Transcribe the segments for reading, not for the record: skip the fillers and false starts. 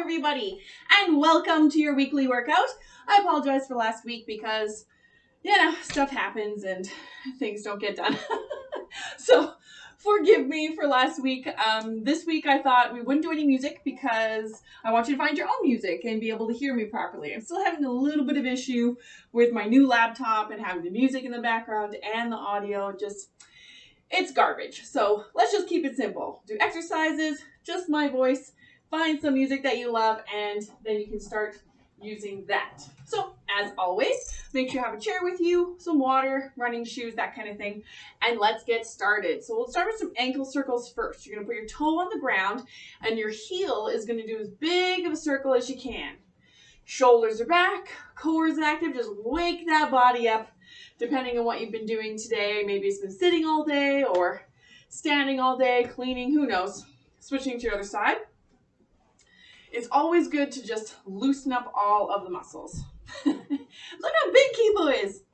everybody, and welcome to your weekly workout. I apologize for last week because, stuff happens and things don't get done. So forgive me for last week. This week I thought we wouldn't do any music because I want you to find your own music and be able to hear me properly. I'm still having a little bit of issue with my new laptop and having the music in the background and the audio. It's garbage. So let's just keep it simple. Do exercises, just my voice, find some music that you love, and then you can start using that. So as always, make sure you have a chair with you, some water, running shoes, that kind of thing, and let's get started. So we'll start with some ankle circles first. You're gonna put your toe on the ground and your heel is gonna do as big of a circle as you can. Shoulders are back, core is active, just wake that body up. Depending on what you've been doing today, maybe it's been sitting all day or standing all day, cleaning, who knows. Switching to your other side. It's always good to just loosen up all of the muscles. Look how big Kibo is.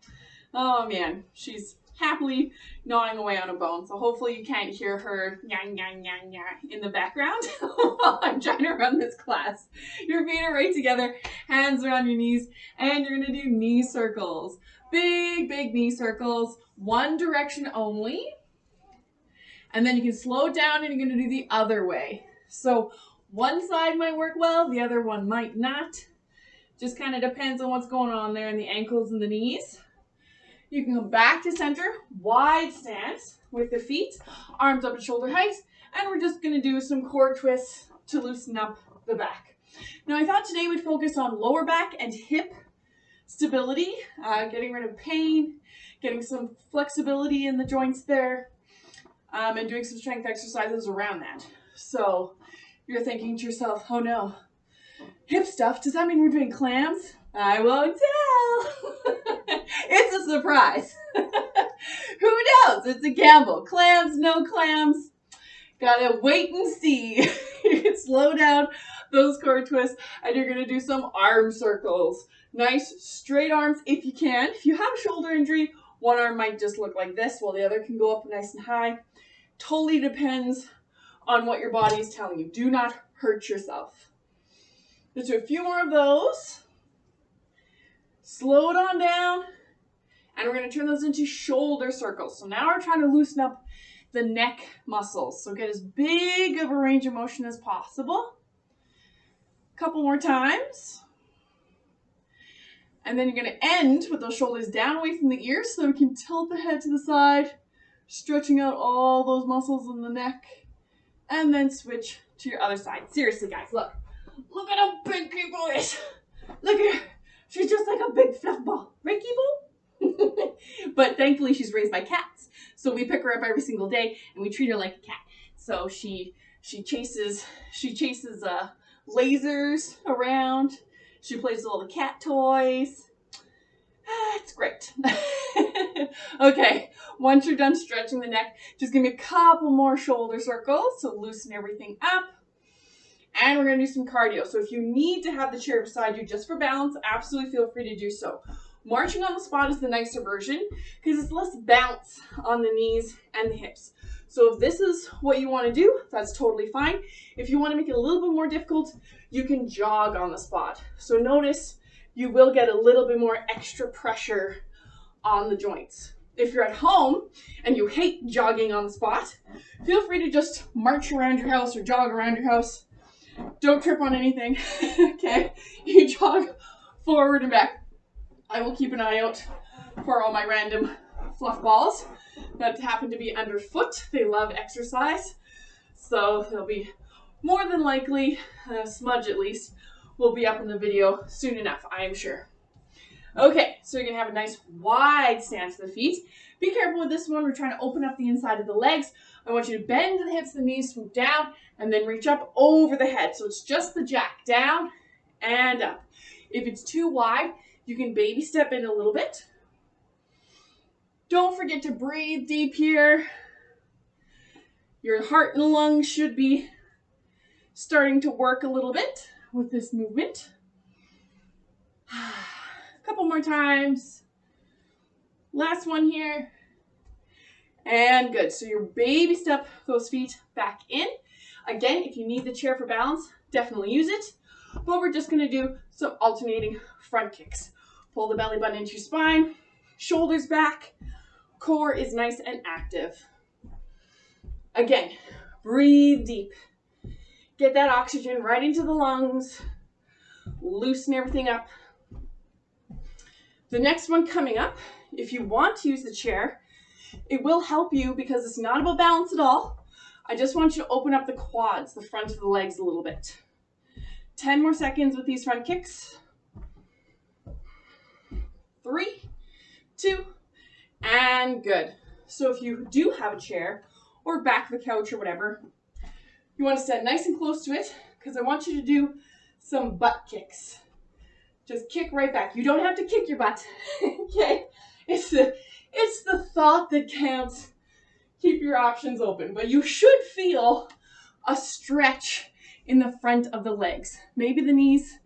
Oh man, she's happily gnawing away on a bone. So hopefully you can't hear her yang, yang, yang, yang in the background while I'm trying to run this class. Your feet are right together, hands are on your knees, and you're gonna do knee circles. Big knee circles, one direction only. And then you can slow down and you're gonna do the other way. So one side might work well, the other one might not. Just kind of depends on what's going on there in the ankles and the knees. You can come back to center, wide stance with the feet, arms up to shoulder height, and we're just gonna do some core twists to loosen up the back. Now I thought today we'd focus on lower back and hip stability, getting rid of pain, getting some flexibility in the joints there, and doing some strength exercises around that. So you're thinking to yourself, oh no, hip stuff, does that mean we're doing clams? I won't tell. It's a surprise. Who knows? It's a gamble. Clams, no clams. Gotta wait and see. You can slow down those core twists and you're gonna do some arm circles. Nice straight arms if you can. If you have a shoulder injury, one arm might just look like this while the other can go up nice and high. Totally depends on what your body is telling you. Do not hurt yourself. Let's do a few more of those. Slow it on down. And we're going to turn those into shoulder circles. So now we're trying to loosen up the neck muscles. So get as big of a range of motion as possible. A couple more times. And then you're going to end with those shoulders down away from the ears so we can tilt the head to the side, stretching out all those muscles in the neck, and then switch to your other side. Seriously, guys, look. Look at how big Kibo is. Look at her. She's just like a big fluff ball. Right, Kibo? But thankfully, she's raised by cats. So we pick her up every single day, and we treat her like a cat. So she chases lasers around. She plays with all the cat toys. It's great. Okay, once you're done stretching the neck, just give me a couple more shoulder circles to loosen everything up. And we're gonna do some cardio. So if you need to have the chair beside you just for balance, absolutely feel free to do so. Marching on the spot is the nicer version because it's less bounce on the knees and the hips. So if this is what you want to do, that's totally fine. If you want to make it a little bit more difficult, you can jog on the spot. So notice you will get a little bit more extra pressure on the joints. If you're at home and you hate jogging on the spot, feel free to just march around your house or jog around your house. Don't trip on anything, okay? You jog forward and back. I will keep an eye out for all my random fluff balls that happen to be underfoot. They love exercise, so they'll be more than likely, a smudge at least, will be up in the video soon enough, I am sure. Okay, so you're gonna have a nice wide stance to the feet. Be careful with this one, we're trying to open up the inside of the legs. I want you to bend the hips, the knees, swoop down, and then reach up over the head. So it's just the jack, down and up. If it's too wide, you can baby step in a little bit. Don't forget to breathe deep here. Your heart and lungs should be starting to work a little bit with this movement. A couple more times. Last one here. And good. So you baby step those feet back in. Again, if you need the chair for balance, definitely use it. but we're just gonna do some alternating front kicks. Pull the belly button into your spine, shoulders back, core is nice and active. Again, breathe deep. Get that oxygen right into the lungs. Loosen everything up. The next one coming up, if you want to use the chair, it will help you because it's not about balance at all. I just want you to open up the quads, the front of the legs a little bit. 10 more seconds with these front kicks. 3, 2, and good. So if you do have a chair or back of the couch or whatever, you want to stand nice and close to it because I want you to do some butt kicks. Just kick right back. You don't have to kick your butt, okay? It's the thought that counts. Keep your options open, but you should feel a stretch in the front of the legs. Maybe the knees,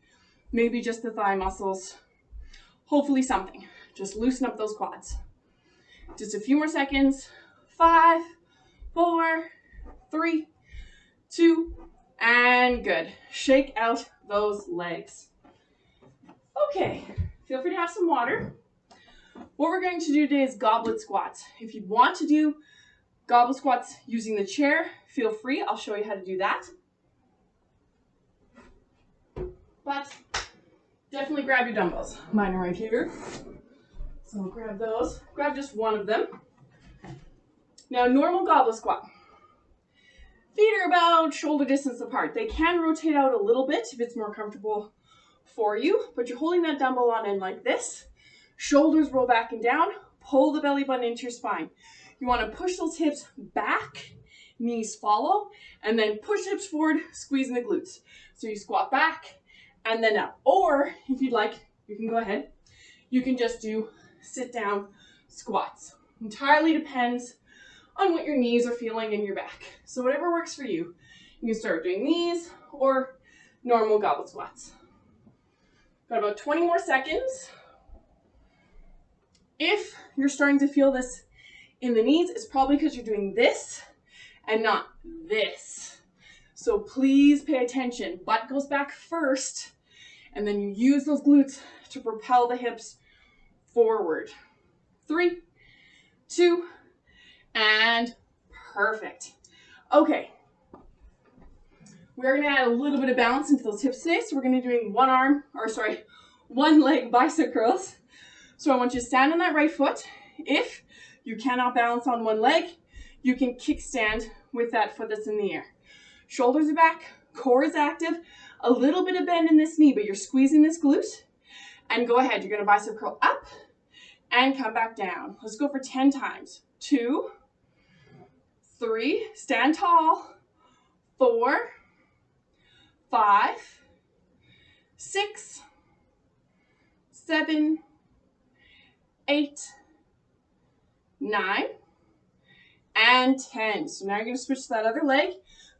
maybe just the thigh muscles. Hopefully something. Just loosen up those quads. Just a few more seconds. 5, 4, 3, 2, and good. Shake out those legs. Okay, feel free to have some water. What we're going to do today is goblet squats. If you want to do goblet squats using the chair, feel free. I'll show you how to do that. But definitely grab your dumbbells. Mine are right here. So grab those. Grab just one of them. Now, normal goblet squat. Feet are about shoulder distance apart. They can rotate out a little bit if it's more comfortable for you, but you're holding that dumbbell on end like this. Shoulders roll back and down. Pull the belly button into your spine. You want to push those hips back, knees follow, and then push hips forward, squeezing the glutes. So you squat back and then up. Or if you'd like, you can go ahead. You can just do sit down squats. Entirely depends on what your knees are feeling in your back. So whatever works for you. You can start doing these or normal goblet squats. Got about 20 more seconds. If you're starting to feel this in the knees, it's probably because you're doing this and not this. So please pay attention. Butt goes back first, and then you use those glutes to propel the hips forward. 3, 2, and perfect. Okay. We're going to add a little bit of balance into those hips today. So we're going to be doing one leg bicep curls. So I want you to stand on that right foot. If you cannot balance on one leg, you can kickstand with that foot that's in the air. Shoulders are back, core is active, a little bit of bend in this knee, but you're squeezing this glute. And go ahead, you're going to bicep curl up and come back down. Let's go for 10 times. 2, 3, stand tall, 4, 5, 6, 7, 8, 9, and 10. So now you're going to switch to that other leg.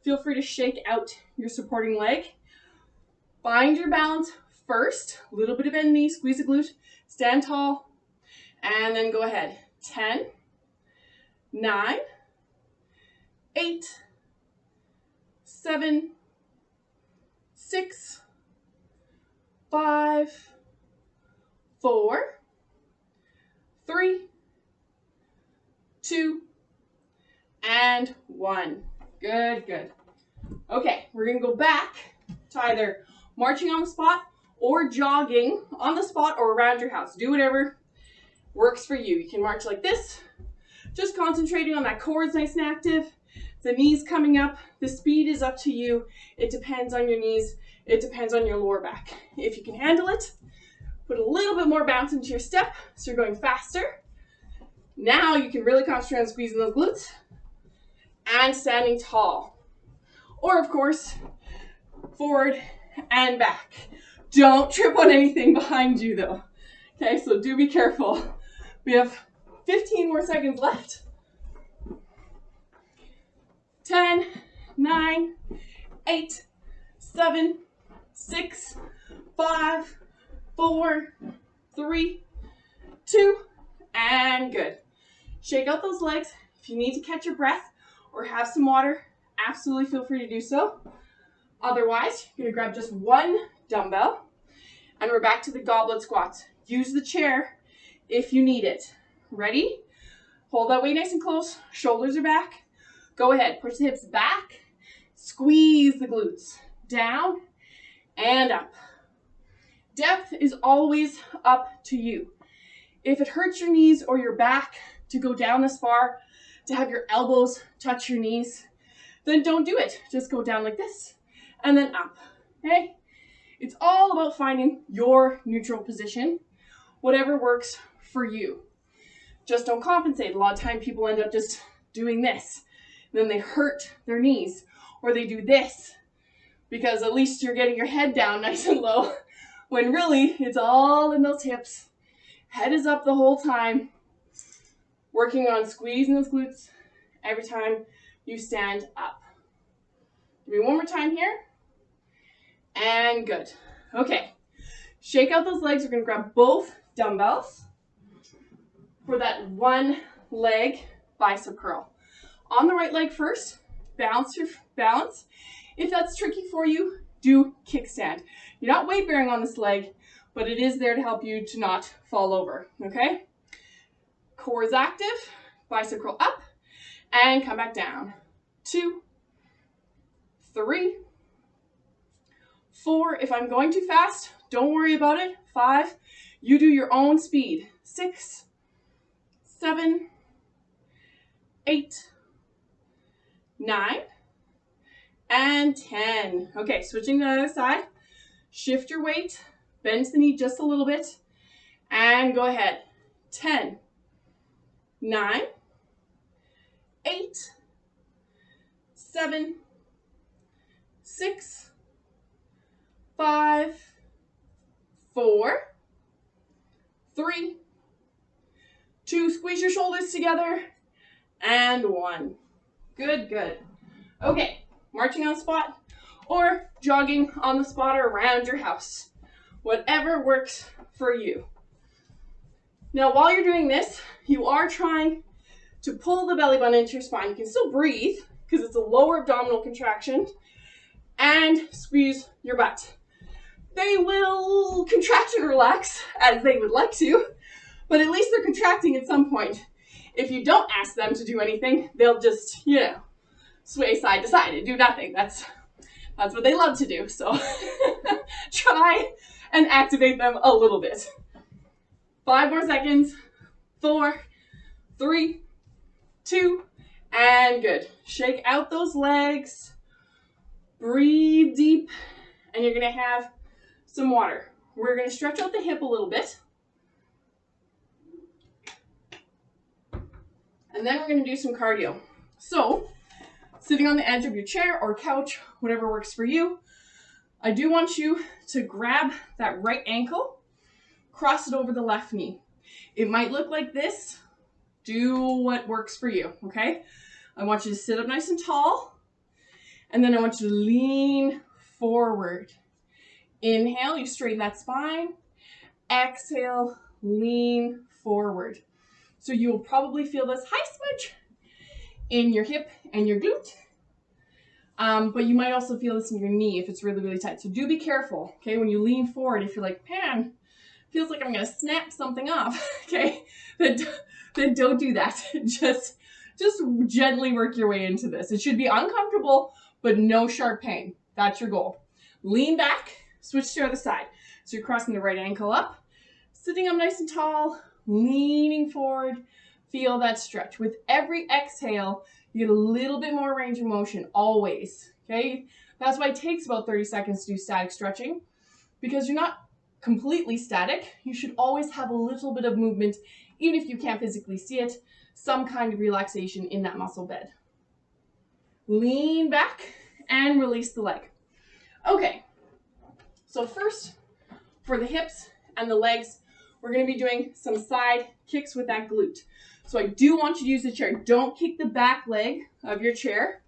Feel free to shake out your supporting leg. Find your balance first. A little bit of bend knee, squeeze the glute, stand tall, and then go ahead. 10, 9, 8, 7, 6, 5, 4, 3, 2, and 1. Good, good. Okay, we're going to go back to either marching on the spot or jogging on the spot or around your house. Do whatever works for you. You can march like this, just concentrating on that core is nice and active. The knees coming up. The speed is up to you. It depends on your knees. It depends on your lower back. If you can handle it, put a little bit more bounce into your step so you're going faster. Now you can really concentrate on squeezing those glutes and standing tall. Or of course, forward and back. Don't trip on anything behind you though. Okay, so do be careful. We have 15 more seconds left. 10, 9, 8, 7, 6, 5, 4, 3, 2, and good. Shake out those legs. If you need to catch your breath or have some water, absolutely feel free to do so. Otherwise, you're gonna grab just one dumbbell, and we're back to the goblet squats. Use the chair if you need it. Ready? Hold that weight nice and close, shoulders are back. Go ahead, push the hips back, squeeze the glutes, down and up. Depth is always up to you. If it hurts your knees or your back to go down this far, to have your elbows touch your knees, then don't do it. Just go down like this and then up, okay? It's all about finding your neutral position, whatever works for you. Just don't compensate. A lot of time people end up just doing this. Then they hurt their knees, or they do this because at least you're getting your head down nice and low, when really it's all in those hips. Head is up the whole time, working on squeezing those glutes every time you stand up. Give me one more time here. And good. Okay. Shake out those legs. We're going to grab both dumbbells for that one leg bicep curl. On the right leg first, balance your balance. If that's tricky for you, do kickstand. You're not weight bearing on this leg, but it is there to help you to not fall over, okay? Core is active, bicep curl up, and come back down. 2, 3, 4. If I'm going too fast, don't worry about it. 5, you do your own speed. 6, 7, 8, 9, and 10. Okay, switching to the other side. Shift your weight, bend the knee just a little bit, and go ahead. 10, 9, 8, 7, 6, 5, 4, 3, 2, squeeze your shoulders together, and 1. Good, good. Okay, marching on the spot or jogging on the spot or around your house. Whatever works for you. Now, while you're doing this, you are trying to pull the belly button into your spine. You can still breathe because it's a lower abdominal contraction, and squeeze your butt. They will contract and relax as they would like to, but at least they're contracting at some point. If you don't ask them to do anything, they'll just, sway side to side and do nothing. That's what they love to do. So try and activate them a little bit. 5 more seconds. 4, 3, 2, and good. Shake out those legs. Breathe deep, and you're gonna have some water. We're gonna stretch out the hip a little bit. And then we're gonna do some cardio. So, sitting on the edge of your chair or couch, whatever works for you, I do want you to grab that right ankle, cross it over the left knee. It might look like this. Do what works for you, okay? I want you to sit up nice and tall, and then I want you to lean forward. Inhale, you straighten that spine. Exhale, lean forward. So you'll probably feel this high switch in your hip and your glute. But you might also feel this in your knee if it's really, really tight. So do be careful, okay? When you lean forward, if you're like, man, feels like I'm gonna snap something off, okay? Then don't do that. Just gently work your way into this. It should be uncomfortable, but no sharp pain. That's your goal. Lean back, switch to the other side. So you're crossing the right ankle up, sitting up nice and tall, leaning forward. Feel that stretch. With every exhale, you get a little bit more range of motion, always, okay? That's why it takes about 30 seconds to do static stretching, because you're not completely static. You should always have a little bit of movement, even if you can't physically see it, some kind of relaxation in that muscle bed. Lean back and release the leg. Okay, so first, for the hips and the legs, we're gonna be doing some side kicks with that glute. So I do want you to use the chair. Don't kick the back leg of your chair.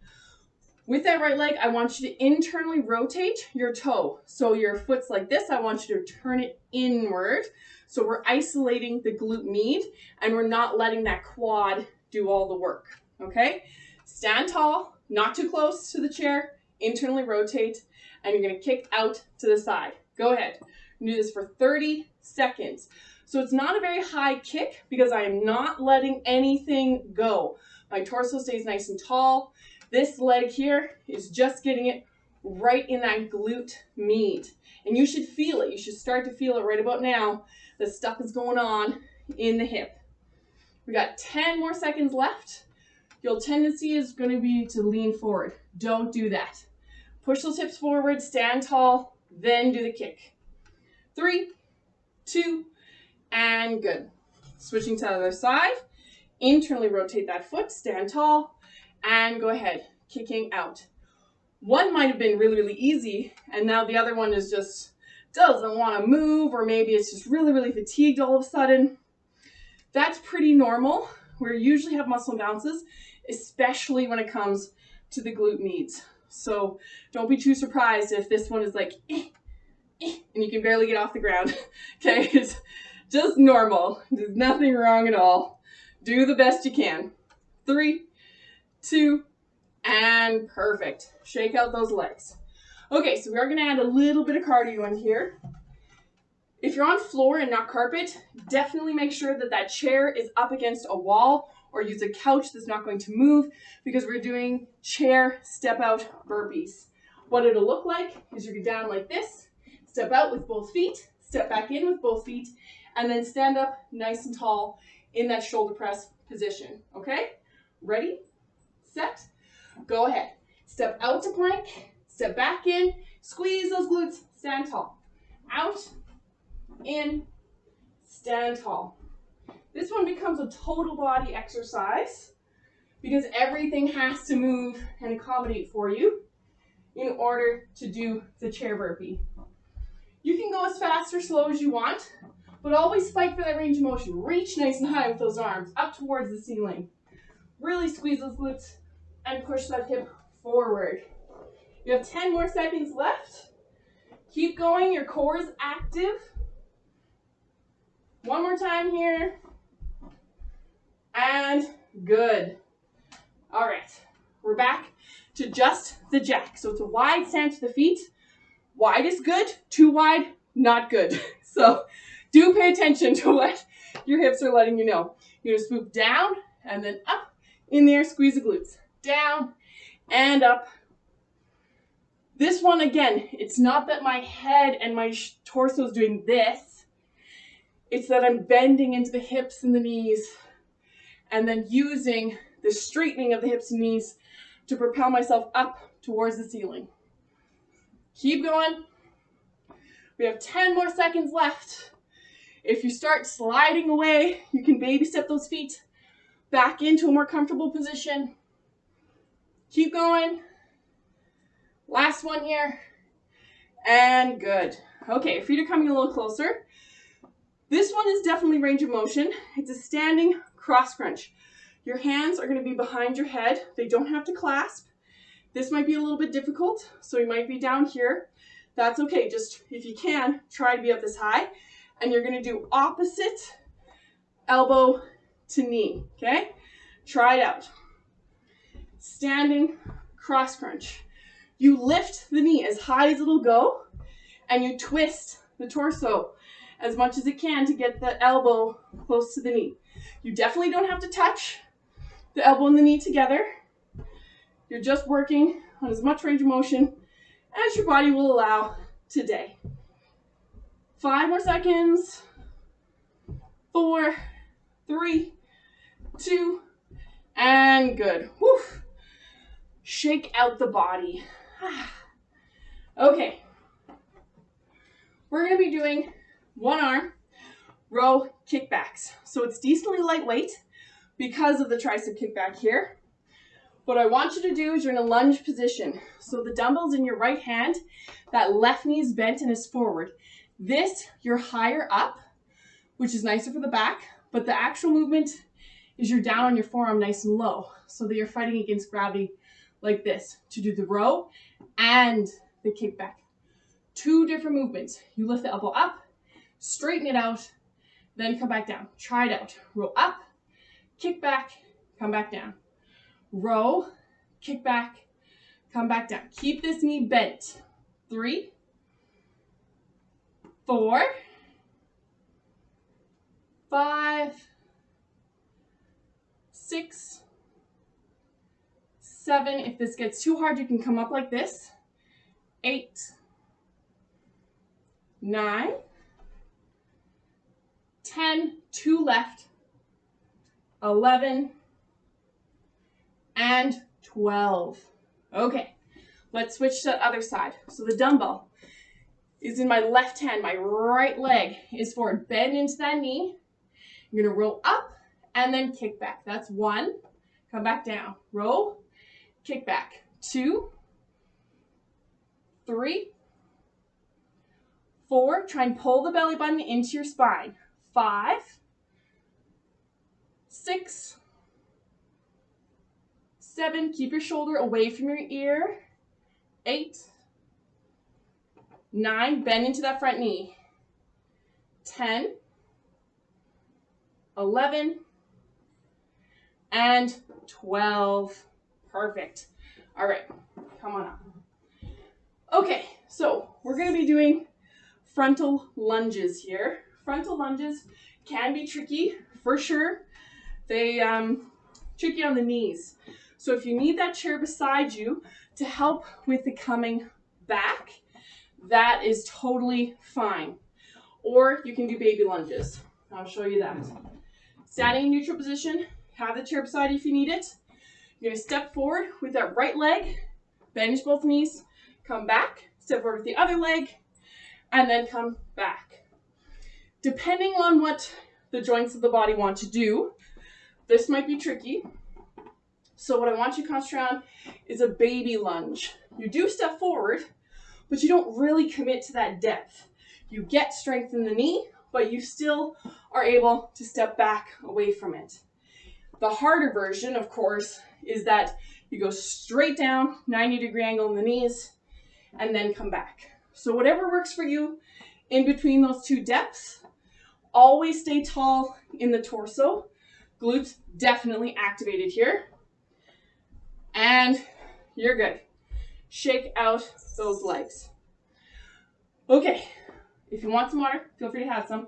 With that right leg, I want you to internally rotate your toe. So your foot's like this, I want you to turn it inward. So we're isolating the glute med, and we're not letting that quad do all the work, okay? Stand tall, not too close to the chair, internally rotate, and you're gonna kick out to the side. Go ahead. Do this for 30 seconds. So it's not a very high kick because I am not letting anything go. My torso stays nice and tall. This leg here is just getting it right in that glute med. And you should feel it. You should start to feel it right about now. The stuff is going on in the hip. We got 10 more seconds left. Your tendency is going to be to lean forward. Don't do that. Push those hips forward, stand tall, then do the kick. 3, 2, and good. Switching to the other side. Internally rotate that foot, stand tall, and go ahead, kicking out. One might have been really, really easy, and now the other one is just doesn't want to move, or maybe it's just really, really fatigued all of a sudden. That's pretty normal. We usually have muscle imbalances, especially when it comes to the glute meds. So don't be too surprised if this one is like, and you can barely get off the ground. Okay, it's just normal. There's nothing wrong at all. Do the best you can. 3, 2, and perfect. Shake out those legs. Okay, so we are going to add a little bit of cardio in here. If you're on floor and not carpet, definitely make sure that that chair is up against a wall, or use a couch that's not going to move, because we're doing chair step out burpees. What it'll look like is you go down like this, step out with both feet, step back in with both feet, and then stand up nice and tall in that shoulder press position. Okay? Ready, set, go ahead. Step out to plank, step back in, squeeze those glutes, stand tall. Out, in, stand tall. This one becomes a total body exercise because everything has to move and accommodate for you in order to do the chair burpee. You can go as fast or slow as you want, but always fight for that range of motion. Reach nice and high with those arms up towards the ceiling. Really squeeze those glutes and push that hip forward. You have 10 more seconds left. Keep going, your core is active. One more time here. And good. All right, we're back to just the jack. So it's a wide stance to the feet. Wide is good, too wide, not good. So do pay attention to what your hips are letting you know. You're gonna swoop down and then up, in there, squeeze the glutes. Down and up. This one, again, it's not that my head and my torso is doing this. It's that I'm bending into the hips and the knees and then using the straightening of the hips and knees to propel myself up towards the ceiling. Keep going. We have 10 more seconds left. If you start sliding away, you can baby step those feet back into a more comfortable position. Keep going. Last one here. And good. Okay, feet are coming a little closer. This one is definitely range of motion. It's a standing cross crunch. Your hands are going to be behind your head. They don't have to clasp. This might be a little bit difficult, so you might be down here. That's okay. Just, if you can, try to be up this high. And you're going to do opposite elbow to knee, okay? Try it out. Standing cross crunch. You lift the knee as high as it'll go, and you twist the torso as much as it can to get the elbow close to the knee. You definitely don't have to touch the elbow and the knee together. You're just working on as much range of motion as your body will allow today. 5 more seconds. 4, 3, 2, and good. Whew. Shake out the body. Okay. We're going to be doing one arm row kickbacks. So it's decently lightweight because of the tricep kickback here. What I want you to do is you're in a lunge position. So the dumbbell's in your right hand, that left knee is bent and is forward. This, you're higher up, which is nicer for the back, but the actual movement is you're down on your forearm nice and low, so that you're fighting against gravity like this to do the row and the kickback. 2 different movements. You lift the elbow up, straighten it out, then come back down. Try it out. Row up, kick back, come back down. Row, kick back, come back down. Keep this knee bent. 3, 4, 5, 6, 7. If this gets too hard, you can come up like this. 8, 9, 10, 2 left, 11, and 12. Okay, let's switch to the other side. So the dumbbell is in my left hand, my right leg is forward. Bend into that knee. You're gonna roll up and then kick back. That's 1. Come back down. Roll, kick back. 2, 3, 4. Try and pull the belly button into your spine. 5, 6, 7. Keep your shoulder away from your ear. 8, 9. Bend into that front knee. 10, 11, and 12. Perfect. All right, come on up. Okay, so we're going to be doing frontal lunges here. Frontal lunges can be tricky, for sure. They tricky on the knees. So if you need that chair beside you to help with the coming back, that is totally fine. Or you can do baby lunges. I'll show you that. Standing in neutral position, have the chair beside you if you need it. You're going to step forward with that right leg, bend both knees, come back, step forward with the other leg, and then come back. Depending on what the joints of the body want to do, this might be tricky. So what I want you to concentrate on is a baby lunge. You do step forward, but you don't really commit to that depth. You get strength in the knee, but you still are able to step back away from it. The harder version, of course, is that you go straight down, 90-degree angle in the knees, and then come back. So whatever works for you in between those two depths, always stay tall in the torso. Glutes definitely activated here. And you're good. Shake out those legs. Okay, if you want some water, feel free to have some.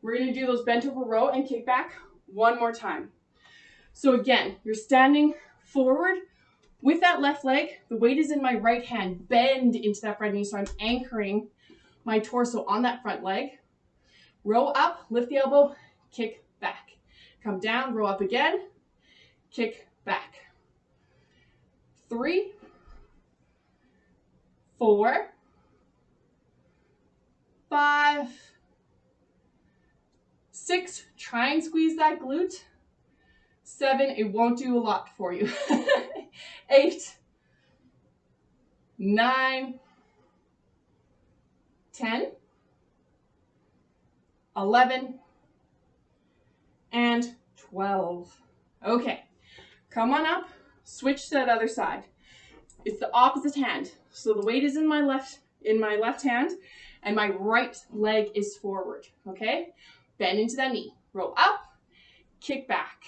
We're going to do those bent over row and kick back one more time. So again, you're standing forward with that left leg. The weight is in my right hand. Bend into that front knee, so I'm anchoring my torso on that front leg. Row up, lift the elbow, kick back. Come down, row up again, kick back. 3, 4, 5, 6. Try and squeeze that glute. 7, it won't do a lot for you. 8, 9, 10, 11, and 12. Okay, come on up, switch to that other side. It's the opposite hand. So the weight is in my left hand, and my right leg is forward, okay? Bend into that knee, row up, kick back.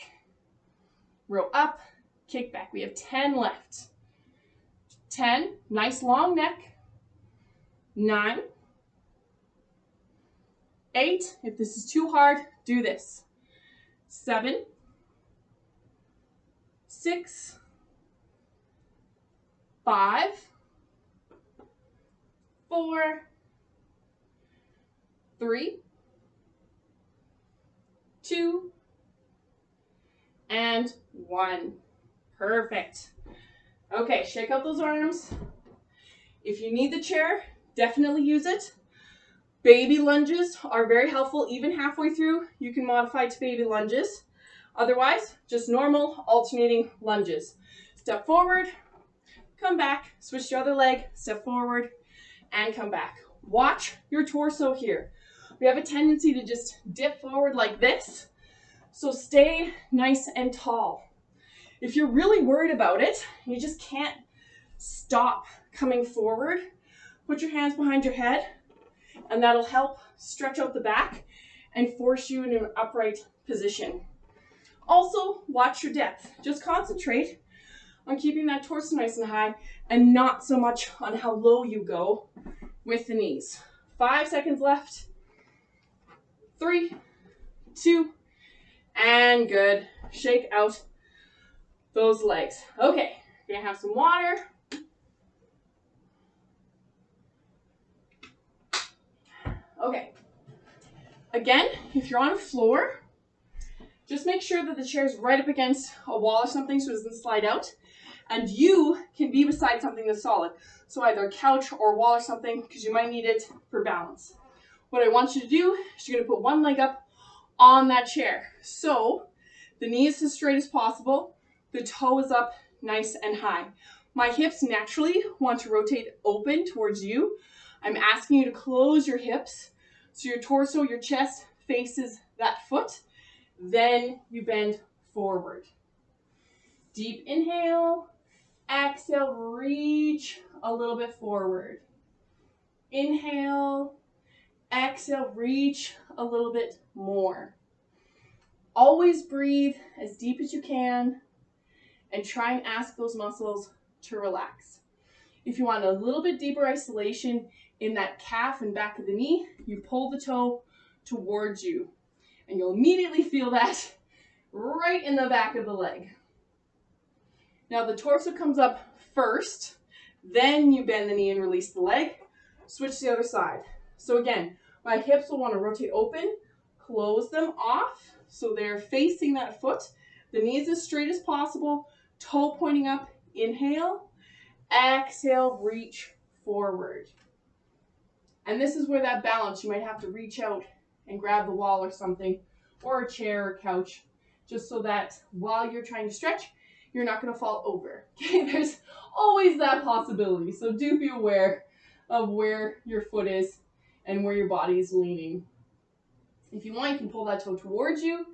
Row up, kick back. We have 10 left. 10, nice long neck. 9, 8, if this is too hard, do this. 7, 6, 5, 4, 3, 2, and 1. Perfect. Okay, shake out those arms. If you need the chair, definitely use it. Baby lunges are very helpful. Even halfway through, you can modify to baby lunges. Otherwise, just normal alternating lunges. Step forward, come back, switch your other leg, step forward, and come back. Watch your torso here. We have a tendency to just dip forward like this, so stay nice and tall. If you're really worried about it, you just can't stop coming forward, put your hands behind your head, and that'll help stretch out the back and force you into an upright position. Also, watch your depth. Just concentrate on keeping that torso nice and high and not so much on how low you go with the knees. 5 seconds left. 3, 2, and good. Shake out those legs. Okay, you're gonna have some water. Okay. Again, if you're on a floor, just make sure that the chair is right up against a wall or something so it doesn't slide out. And you can be beside something that's solid. So either a couch or a wall or something, because you might need it for balance. What I want you to do is you're going to put one leg up on that chair. So the knee is as straight as possible. The toe is up nice and high. My hips naturally want to rotate open towards you. I'm asking you to close your hips so your torso, your chest faces that foot. Then you bend forward. Deep inhale. Exhale, reach a little bit forward. Inhale. Exhale, reach a little bit more. Always breathe as deep as you can and try and ask those muscles to relax. If you want a little bit deeper isolation in that calf and back of the knee, you pull the toe towards you and you'll immediately feel that right in the back of the leg. Now the torso comes up first, then you bend the knee and release the leg. Switch to the other side. So again, my hips will want to rotate open, close them off so they're facing that foot. The knee is as straight as possible, toe pointing up, inhale, exhale, reach forward. And this is where that balance, you might have to reach out and grab the wall or something, or a chair or couch, just so that while you're trying to stretch, you're not going to fall over. Okay, there's always that possibility. So do be aware of where your foot is and where your body is leaning. If you want, you can pull that toe towards you,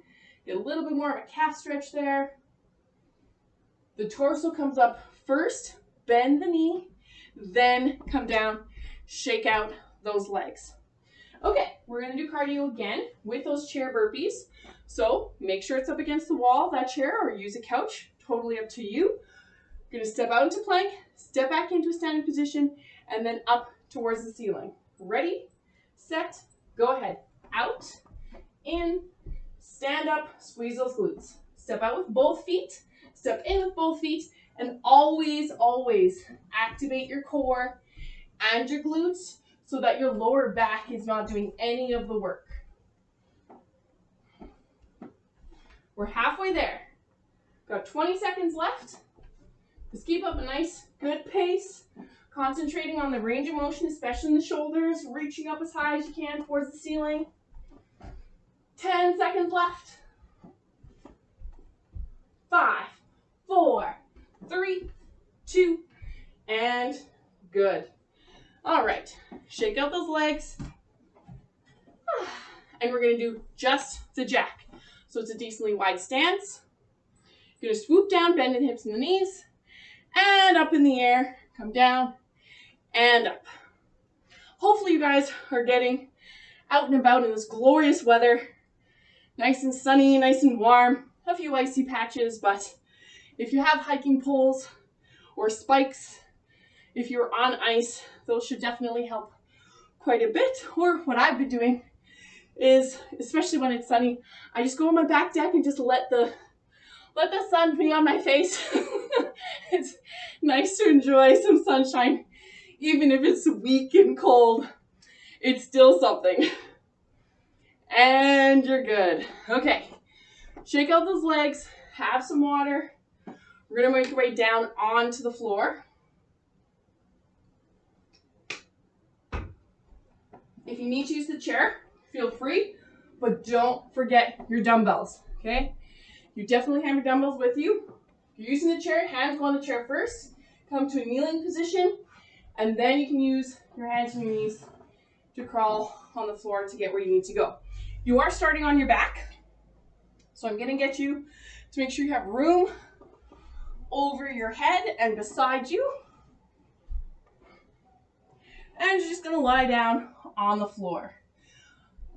get a little bit more of a calf stretch there. The torso comes up first, bend the knee, then come down, shake out those legs. Okay, we're going to do cardio again with those chair burpees. So make sure it's up against the wall, that chair, or use a couch. Totally up to you. You're going to step out into plank, step back into a standing position, and then up towards the ceiling. Ready, set, go ahead. Out, in, stand up, squeeze those glutes. Step out with both feet, step in with both feet, and always, always activate your core and your glutes so that your lower back is not doing any of the work. We're halfway there. Got 20 seconds left. Just keep up a nice, good pace. Concentrating on the range of motion, especially in the shoulders, reaching up as high as you can towards the ceiling. 10 seconds left. 5, 4, 3, 2, and good. All right, shake out those legs. And we're gonna do just the jack. So it's a decently wide stance. You're gonna swoop down, bend the hips and the knees, and up in the air, come down, and up. Hopefully you guys are getting out and about in this glorious weather. Nice and sunny, nice and warm. A few icy patches, but if you have hiking poles or spikes, if you're on ice, those should definitely help quite a bit. Or what I've been doing is, especially when it's sunny, I just go on my back deck and just let the sun be on my face. It's nice to enjoy some sunshine, even if it's weak and cold. It's still something. And you're good. Okay, shake out those legs, have some water. We're gonna make our way down onto the floor. If you need to use the chair, feel free, but don't forget your dumbbells, okay? You definitely have your dumbbells with you. If you're using the chair, hands go on the chair first. Come to a kneeling position, and then you can use your hands and your knees to crawl on the floor to get where you need to go. You are starting on your back, so I'm gonna get you to make sure you have room over your head and beside you. And you're just gonna lie down on the floor.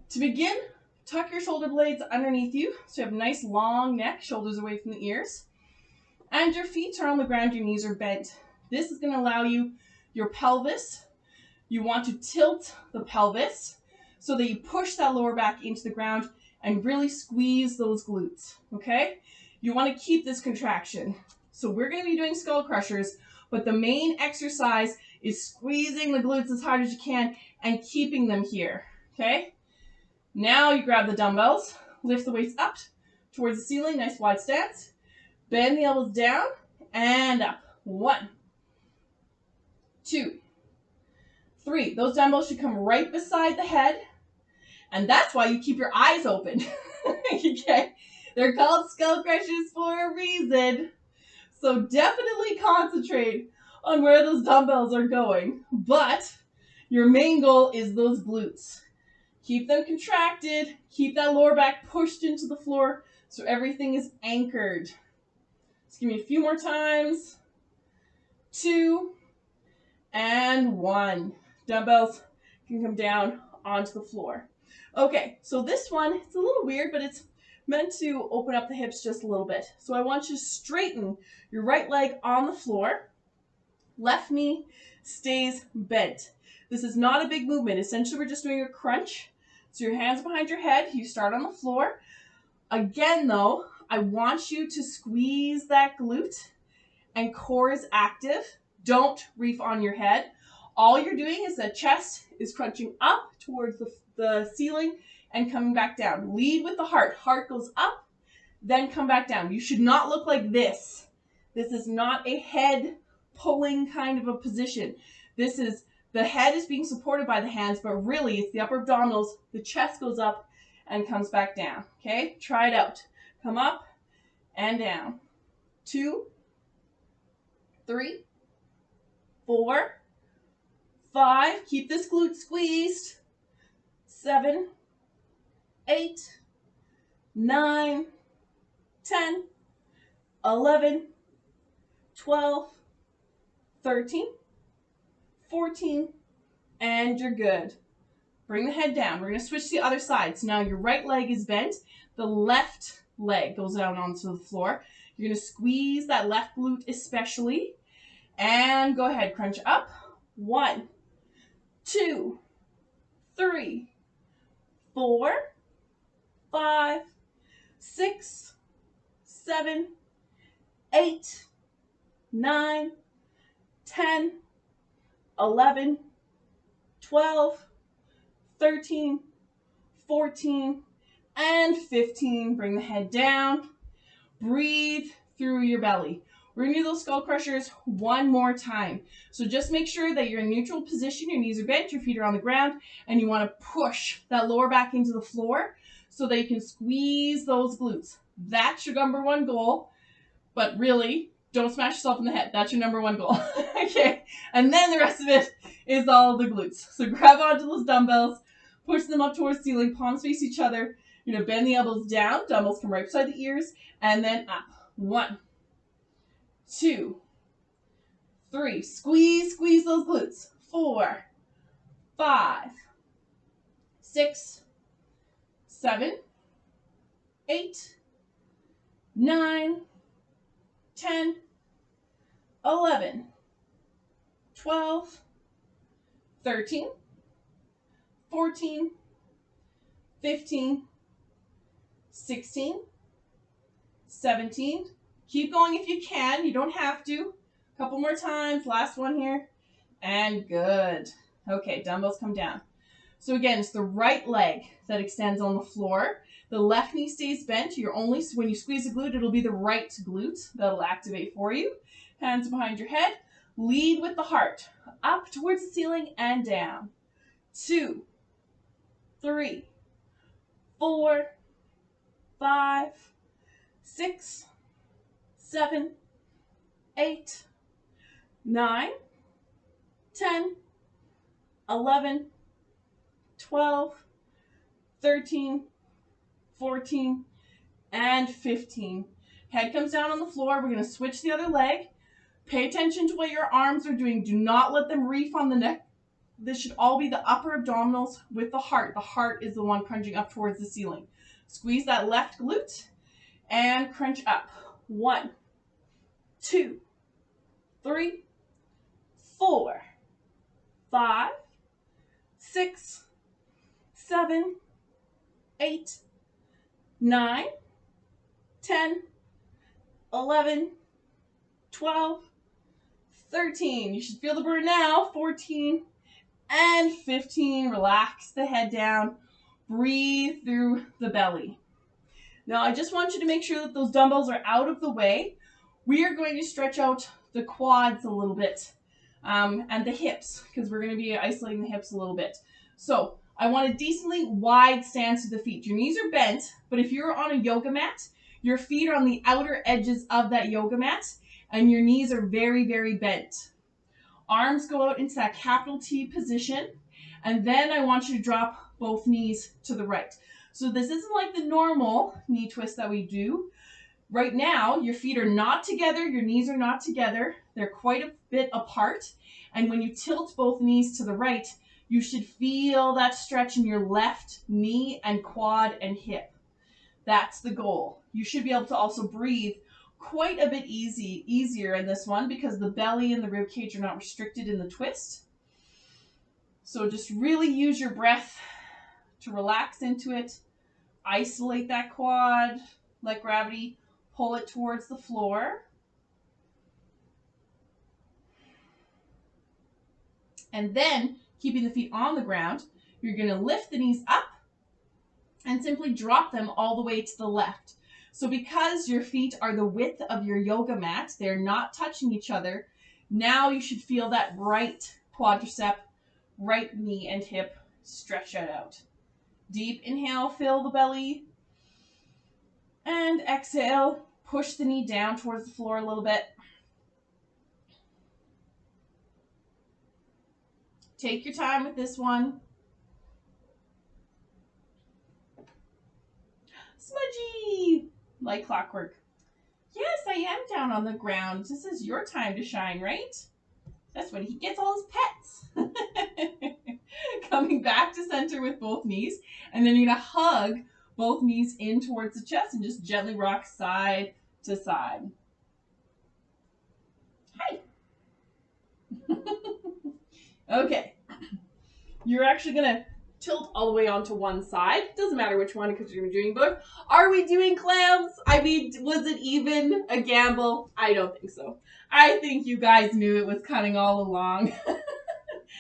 To begin, tuck your shoulder blades underneath you so you have a nice long neck, shoulders away from the ears. And your feet are on the ground, your knees are bent. This is going to allow you, your pelvis, you want to tilt the pelvis so that you push that lower back into the ground and really squeeze those glutes, okay? You want to keep this contraction. So we're going to be doing skull crushers, but the main exercise is squeezing the glutes as hard as you can and keeping them here, okay? Now you grab the dumbbells, lift the weights up towards the ceiling, nice wide stance. Bend the elbows down and up. 1, 2, 3. Those dumbbells should come right beside the head. And that's why you keep your eyes open. Okay? They're called skull crushers for a reason. So definitely concentrate on where those dumbbells are going. But your main goal is those glutes. Keep them contracted. Keep that lower back pushed into the floor so everything is anchored. Just give me a few more times. 2 and 1. Dumbbells can come down onto the floor. Okay, so this one, it's a little weird, but it's meant to open up the hips just a little bit. So I want you to straighten your right leg on the floor. Left knee stays bent. This is not a big movement. Essentially, we're just doing a crunch. So your hands behind your head. You start on the floor. Again, though, I want you to squeeze that glute and core is active. Don't reef on your head. All you're doing is the chest is crunching up towards the ceiling and coming back down. Lead with the heart. Heart goes up, then come back down. You should not look like this. This is not a head pulling kind of a position. This is, the head is being supported by the hands, but really it's the upper abdominals. The chest goes up and comes back down. Okay, try it out. Come up and down. 2, 3, 4, 5. Keep this glute squeezed. 7, 8, 9, 10, 11, 12, 13, 14, and you're good. Bring the head down. We're going to switch to the other side. So now your right leg is bent. The left leg goes down onto the floor. You're going to squeeze that left glute especially. And go ahead, crunch up. 1, 2, 3, 4, 5, 6, 7, 8, 9, 10, 11, 12, 13, 14, and 15. Bring the head down. Breathe through your belly. We're going to do those skull crushers one more time. So just make sure that you're in neutral position, your knees are bent, your feet are on the ground, and you want to push that lower back into the floor so that you can squeeze those glutes. That's your number one goal, but really, don't smash yourself in the head. That's your number one goal. Okay, and then the rest of it is all the glutes. So grab onto those dumbbells, push them up towards the ceiling, palms face each other. You're going to bend the elbows down, dumbbells come right beside the ears, and then up. 1, 2, 3. Squeeze those glutes. 4, 5, 6, 7, 8, 9, 10, 11, 12, 13, 14, 15, 16, 17. Keep going if you can. You don't have to. A couple more times. Last one here. And good. Okay, dumbbells come down. So again, it's the right leg that extends on the floor. The left knee stays bent. When you squeeze the glute, it'll be the right glute that'll activate for you. Hands behind your head. Lead with the heart. Up towards the ceiling and down. 2, 3, 4, 5, 6, 7, 8, 9, 10, 11, 12, 13, 14, and 15. Head comes down on the floor. We're going to switch the other leg. Pay attention to what your arms are doing. Do not let them reef on the neck. This should all be the upper abdominals with the heart. The heart is the one crunching up towards the ceiling. Squeeze that left glute and crunch up. 1, 2, 3, 4, 5, 6, 7, 8, 9, 10, 11, 12, 13. You should feel the burn now. 14 and 15. Relax the head down. Breathe through the belly. Now, I just want you to make sure that those dumbbells are out of the way. We are going to stretch out the quads a little bit and the hips, because we're going to be isolating the hips a little bit. So I want a decently wide stance to the feet. Your knees are bent, but if you're on a yoga mat, your feet are on the outer edges of that yoga mat, and your knees are very, very bent. Arms go out into that capital T position, and then I want you to drop both knees to the right. So this isn't like the normal knee twist that we do. Right now, your feet are not together, your knees are not together. They're quite a bit apart. And when you tilt both knees to the right, you should feel that stretch in your left knee and quad and hip. That's the goal. You should be able to also breathe quite a bit easier in this one because the belly and the rib cage are not restricted in the twist. So just really use your breath to relax into it. Isolate that quad, let gravity pull it towards the floor. And then, keeping the feet on the ground, you're going to lift the knees up and simply drop them all the way to the left. So because your feet are the width of your yoga mat, they're not touching each other, now you should feel that right quadricep, right knee and hip stretch it out. Deep inhale, fill the belly. And exhale, push the knee down towards the floor a little bit. Take your time with this one. Smudgy! Like clockwork. Yes, I am down on the ground. This is your time to shine, right? That's when he gets all his pets. Coming back to center with both knees. And then you're going to hug both knees in towards the chest and just gently rock side to side. Hi. Okay. You're actually going to tilt all the way onto one side. Doesn't matter which one because you're going to be doing both. Are we doing clams? I mean, was it even a gamble? I don't think so. I think you guys knew it was coming all along.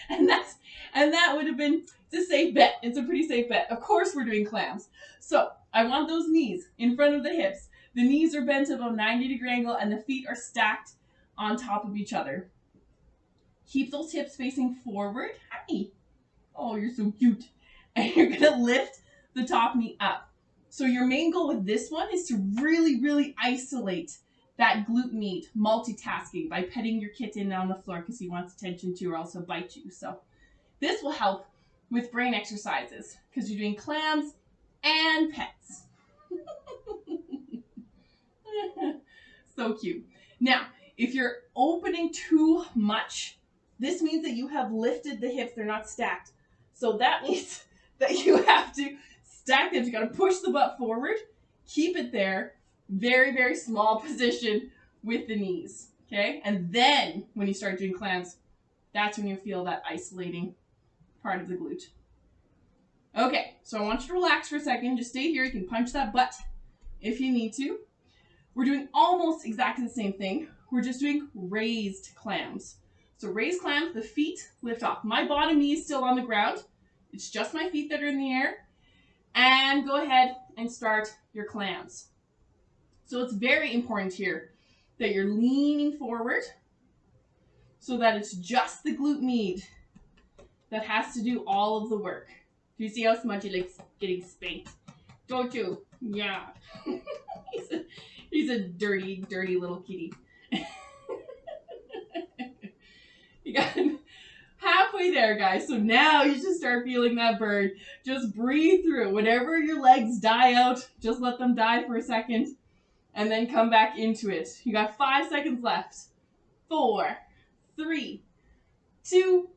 and that would have been a safe bet. It's a pretty safe bet. Of course we're doing clams. So I want those knees in front of the hips. The knees are bent at a 90-degree angle and the feet are stacked on top of each other. Keep those hips facing forward. Hi. Oh, you're so cute. And you're going to lift the top knee up. So your main goal with this one is to really, really isolate that glute med, multitasking by petting your kitten on the floor because he wants attention too or else he'll bite you. So this will help with brain exercises because you're doing clams and pets. So cute. Now, if you're opening too much, this means that you have lifted the hips. They're not stacked. So that means that you have to stack them. You got to push the butt forward, keep it there, very, very small position with the knees. Okay? And then when you start doing clams, that's when you feel that isolating part of the glute. Okay, so I want you to relax for a second. Just stay here. You can punch that butt if you need to. We're doing almost exactly the same thing. We're just doing raised clams. So raised clams, the feet lift off. My bottom knee is still on the ground. It's just my feet that are in the air. And go ahead and start your clams. So it's very important here that you're leaning forward so that it's just the glute med that has to do all of the work. Do you see how Smudgy likes getting spanked? Don't you? Yeah. He's a dirty, dirty little kitty. You got him halfway there, guys. So now you should start feeling that burn. Just breathe through it. Whenever your legs die out, just let them die for a second and then come back into it. You got 5 seconds left. 4, 3, 2,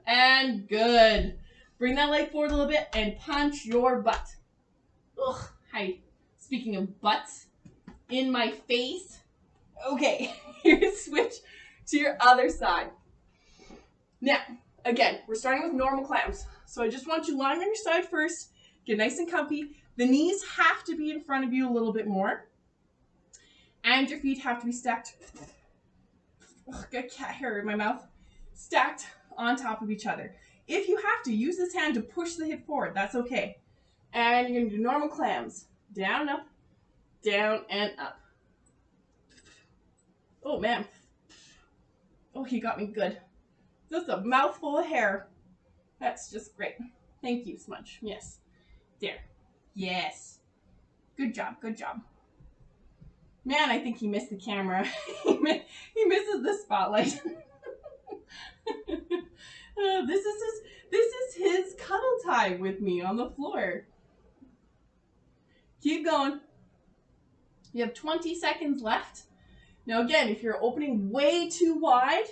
and good. Bring that leg forward a little bit and punch your butt. Ugh, hi. Speaking of butts, in my face. Okay, you're gonna switch to your other side. Now, again, we're starting with normal clams. So I just want you lying on your side first, get nice and comfy. The knees have to be in front of you a little bit more. And your feet have to be stacked. Ugh, got cat hair in my mouth. Stacked on top of each other. If you have to, use this hand to push the hip forward. That's okay. And you're going to do normal clams. Down, up, down, and up. Oh, man. Oh, he got me good. Just a mouthful of hair. That's just great. Thank you, Smudge. Yes. There. Yes. Good job. Good job. Man, I think he missed the camera. He misses the spotlight. This is his cuddle time with me on the floor. Keep going. You have 20 seconds left. Now again, if you're opening way too wide,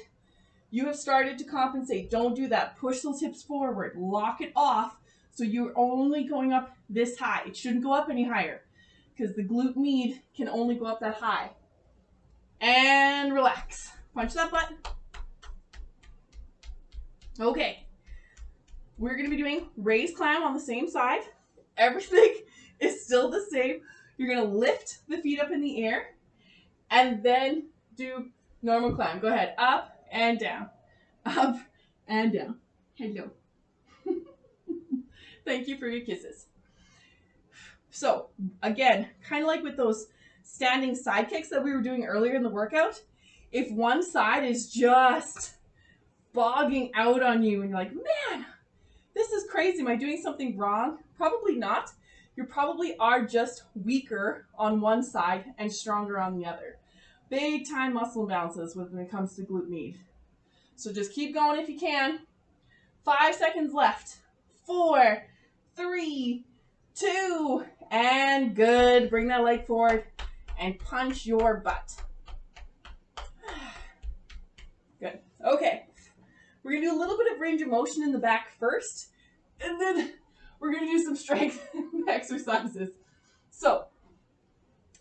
you have started to compensate. Don't do that. Push those hips forward. Lock it off so you're only going up this high. It shouldn't go up any higher because the glute med can only go up that high. And relax. Punch that button. Okay. We're going to be doing raised clam on the same side. Everything is still the same. You're going to lift the feet up in the air and then do normal clam. Go ahead. Up and down. Up and down. Hello. Thank you for your kisses. So, again, kind of like with those standing side kicks that we were doing earlier in the workout, if one side is just bogging out on you and you're like, man, this is crazy. Am I doing something wrong? Probably not. You probably are just weaker on one side and stronger on the other. Big time muscle imbalances when it comes to glute med. So just keep going if you can. 5 seconds left. 4, 3, 2, and good. Bring that leg forward and punch your butt. Good. Okay. We're going to do a little bit of range of motion in the back first, and then we're going to do some strength exercises. So,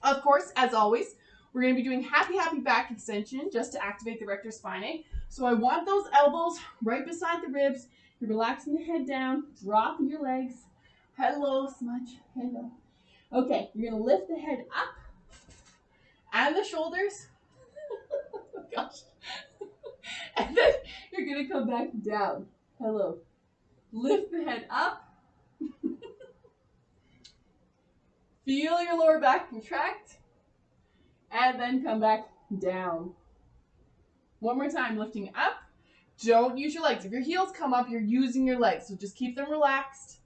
of course, as always, we're going to be doing happy back extension just to activate the rectus spinae. So I want those elbows right beside the ribs. You're relaxing the head down, dropping your legs. Hello, Smudge. Hello. Okay, you're going to lift the head up and the shoulders. Oh, gosh. And then you're going to come back down. Hello. Lift the head up. Feel your lower back contract. And then come back down. One more time, lifting up. Don't use your legs. If your heels come up, you're using your legs. So just keep them relaxed.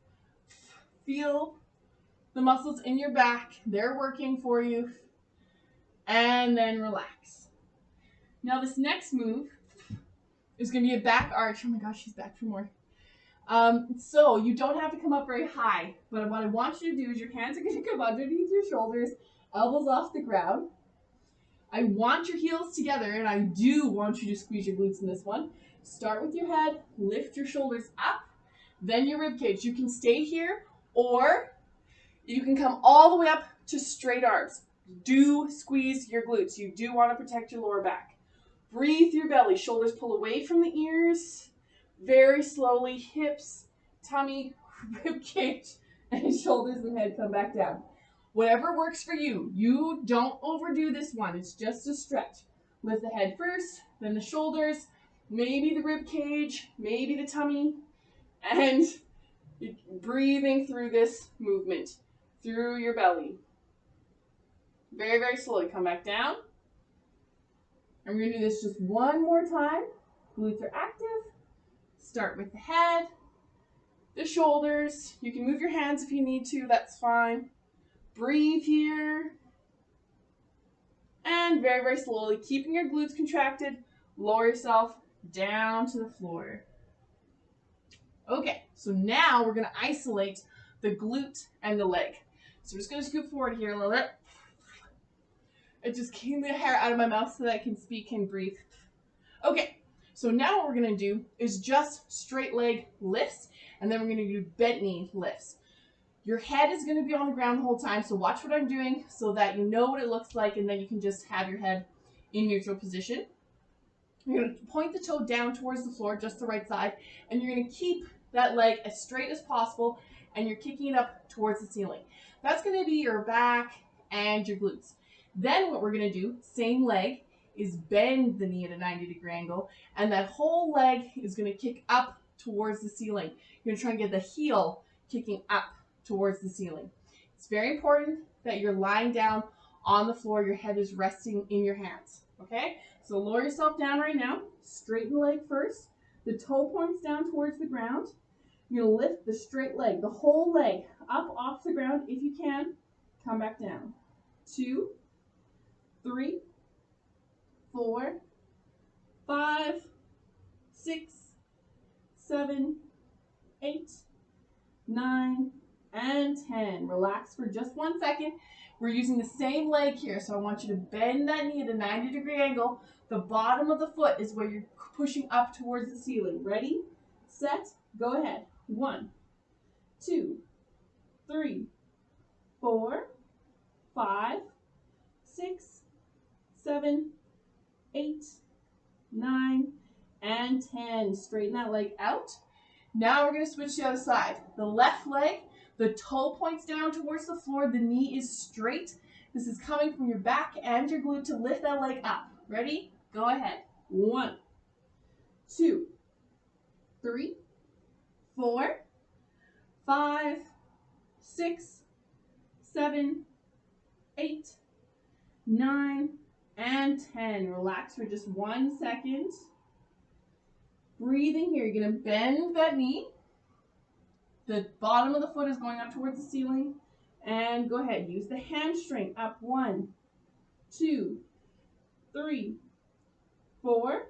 Feel the muscles in your back. They're working for you. And then relax. Now this next move is going to be a back arch. Oh my gosh, she's back for more. So you don't have to come up very high. But what I want you to do is your hands are going to come underneath your shoulders, elbows off the ground. I want your heels together, and I do want you to squeeze your glutes in this one. Start with your head, lift your shoulders up, then your rib cage. You can stay here, or you can come all the way up to straight arms. Do squeeze your glutes. You do want to protect your lower back. Breathe through your belly. Shoulders pull away from the ears. Very slowly, hips, tummy, rib cage, and shoulders and head come back down. Whatever works for you. You don't overdo this one. It's just a stretch. Lift the head first, then the shoulders, maybe the rib cage, maybe the tummy, and breathing through this movement, through your belly. Very slowly. Come back down. And we're going to do this just one more time. Glutes are active. Start with the head, the shoulders. You can move your hands if you need to. That's fine. Breathe here. And very slowly, keeping your glutes contracted, lower yourself down to the floor. Okay, so now we're going to isolate the glute and the leg. So I'm just going to scoot forward here a little bit. It just came the hair out of my mouth so that I can speak and breathe. Okay, so now what we're going to do is just straight leg lifts, and then we're going to do bent knee lifts. Your head is going to be on the ground the whole time, so watch what I'm doing so that you know what it looks like, and then you can just have your head in neutral position. You're going to point the toe down towards the floor, just the right side, and you're going to keep that leg as straight as possible, and you're kicking it up towards the ceiling. That's going to be your back and your glutes. Then what we're going to do, same leg, is bend the knee at a 90-degree angle, and that whole leg is going to kick up towards the ceiling. You're going to try and get the heel kicking up towards the ceiling. It's very important that you're lying down on the floor, your head is resting in your hands, okay? So lower yourself down right now, straighten the leg first, the toe points down towards the ground. You're going to lift the straight leg, the whole leg, up off the ground if you can. Come back down. 2, 3, 4, 5, 6, 7, 8, 9, and 10. Relax for just 1 second. We're using the same leg here, so I want you to bend that knee at a 90-degree angle. The bottom of the foot is where you're pushing up towards the ceiling. Ready, set, go ahead. 1, 2, 3, 4, 5, 6, 7, 8, 9, and 10. Straighten that leg out. Now we're going to switch to the other side. The left leg, the toe points down towards the floor. The knee is straight. This is coming from your back and your glute to lift that leg up. Ready? Go ahead. 1, 2, 3, 4, 5, 6, 7, 8, 9, and 10. Relax for just 1 second. Breathing here. You're going to bend that knee. The bottom of the foot is going up towards the ceiling. And go ahead. Use the hamstring up. 1, 2, 3, 4,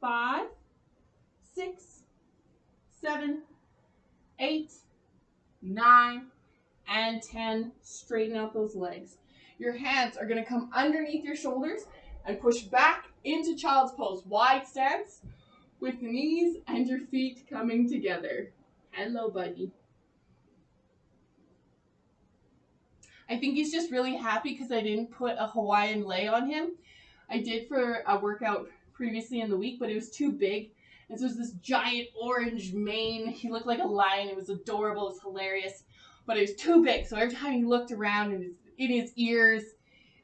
5, 6, 7, 8, 9, and 10. Straighten out those legs. Your hands are going to come underneath your shoulders and push back into child's pose. Wide stance with the knees and your feet coming together. Hello, buddy. I think he's just really happy because I didn't put a Hawaiian lei on him. I did for a workout previously in the week, but it was too big. And so it was this giant orange mane. He looked like a lion. It was adorable. It was hilarious. But it was too big. So every time he looked around, it was in his ears.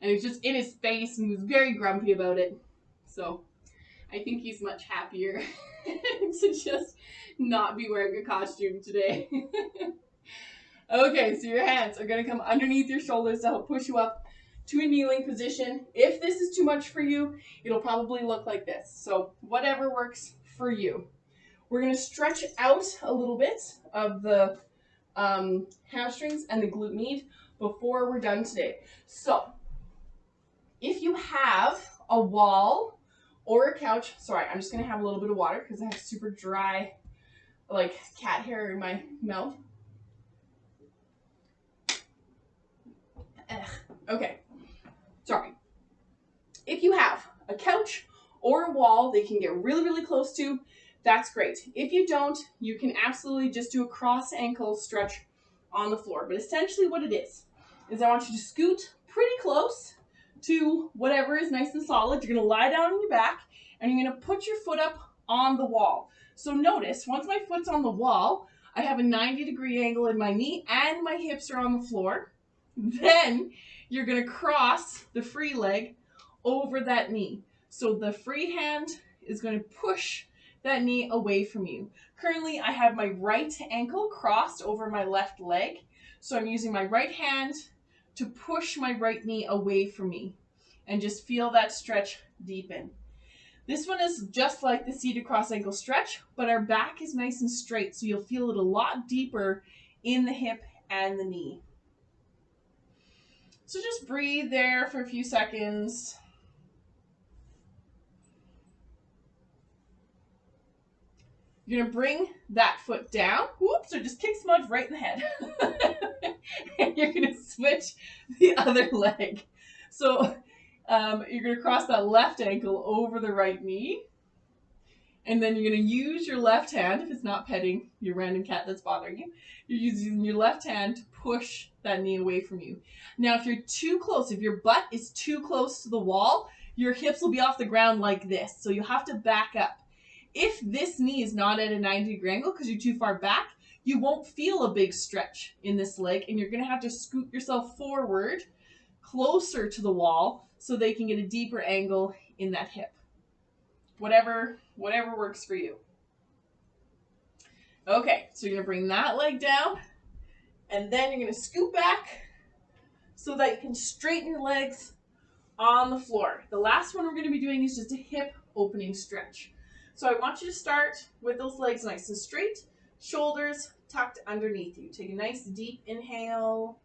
And it was just in his face. And he was very grumpy about it. So I think he's much happier to just not be wearing a costume today. Okay, so your hands are going to come underneath your shoulders to help push you up to a kneeling position. If this is too much for you, it'll probably look like this. So whatever works for you. We're going to stretch out a little bit of the hamstrings and the glute med before we're done today. So if you have a wall or a couch, sorry, I'm just going to have a little bit of water because I have super dry, like, cat hair in my mouth. Okay, sorry. If you have a couch or a wall that you can get really, really close to, that's great. If you don't, you can absolutely just do a cross ankle stretch on the floor. But essentially what it is I want you to scoot pretty close to whatever is nice and solid. You're going to lie down on your back and you're going to put your foot up on the wall. So notice, once my foot's on the wall, I have a 90-degree angle in my knee and my hips are on the floor. Then you're going to cross the free leg over that knee. So the free hand is going to push that knee away from you. Currently, I have my right ankle crossed over my left leg. So I'm using my right hand to push my right knee away from me and just feel that stretch deepen. This one is just like the seated cross ankle stretch, but our back is nice and straight. So you'll feel it a lot deeper in the hip and the knee. So just breathe there for a few seconds. You're going to bring that foot down. Whoops, or just kick Smudge right in the head. And you're going to switch the other leg. So you're going to cross that left ankle over the right knee. And then you're going to use your left hand, if it's not petting your random cat that's bothering you, you're using your left hand to push that knee away from you. Now, if you're too close, if your butt is too close to the wall, your hips will be off the ground like this. So you have to back up. If this knee is not at a 90-degree angle because you're too far back, you won't feel a big stretch in this leg, and you're going to have to scoot yourself forward closer to the wall so they can get a deeper angle in that hip. Whatever works for you. Okay, so you're going to bring that leg down, and then you're going to scoot back so that you can straighten your legs on the floor. The last one we're going to be doing is just a hip opening stretch. So I want you to start with those legs nice and straight, shoulders tucked underneath you. Take a nice deep inhale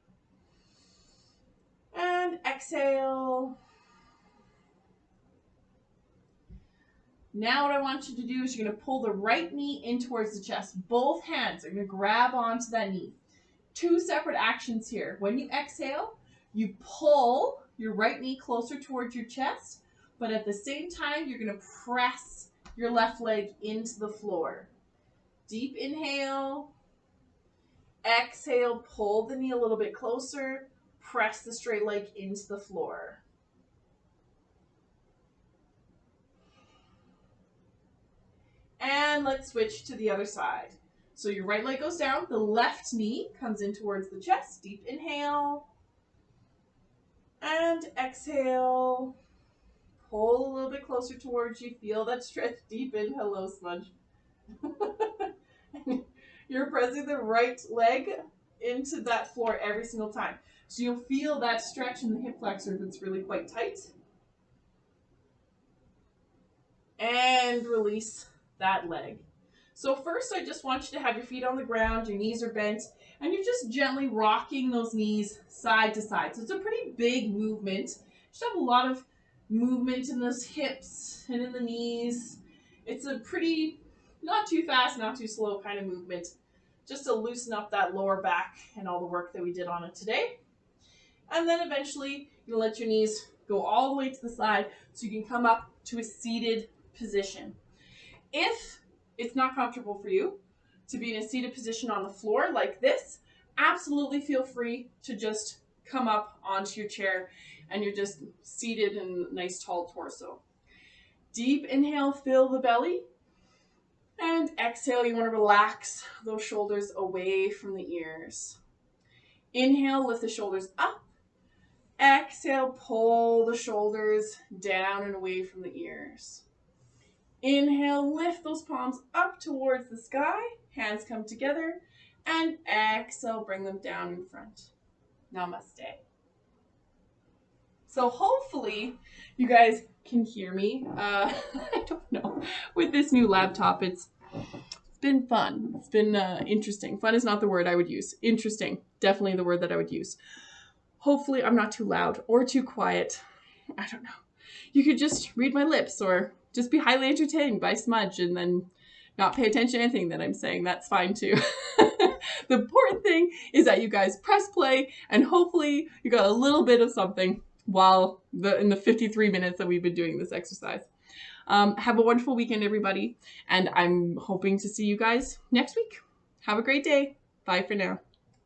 and exhale. Now what I want you to do is you're going to pull the right knee in towards the chest. Both hands are going to grab onto that knee. Two separate actions here. When you exhale, you pull your right knee closer towards your chest, but at the same time, you're going to press your left leg into the floor. Deep inhale. Exhale, pull the knee a little bit closer. Press the straight leg into the floor. And let's switch to the other side. So your right leg goes down, the left knee comes in towards the chest. Deep inhale. And exhale. Pull a little bit closer towards you. Feel that stretch deep in. Hello, Smudge. You're pressing the right leg into that floor every single time. So you'll feel that stretch in the hip flexor if it's really quite tight. And release that leg. So first, I just want you to have your feet on the ground, your knees are bent, and you're just gently rocking those knees side to side. So it's a pretty big movement. You should have a lot of movement in those hips and in the knees. It's a pretty, not too fast, not too slow kind of movement, just to loosen up that lower back and all the work that we did on it today. And then eventually, you'll let your knees go all the way to the side so you can come up to a seated position. If it's not comfortable for you to be in a seated position on the floor like this, absolutely feel free to just come up onto your chair and you're just seated in a nice tall torso. Deep inhale, fill the belly. And exhale, you want to relax those shoulders away from the ears. Inhale, lift the shoulders up. Exhale, pull the shoulders down and away from the ears. Inhale, lift those palms up towards the sky. Hands come together. And exhale, bring them down in front. Namaste. So hopefully you guys can hear me. I don't know. With this new laptop, it's been fun. It's been interesting. Fun is not the word I would use. Interesting. Definitely the word that I would use. Hopefully I'm not too loud or too quiet. I don't know. You could just read my lips or just be highly entertained by Smudge and then not pay attention to anything that I'm saying. That's fine too. The important thing is that you guys press play and hopefully you got a little bit of something while in the 53 minutes that we've been doing this exercise. Have a wonderful weekend, everybody. And I'm hoping to see you guys next week. Have a great day. Bye for now.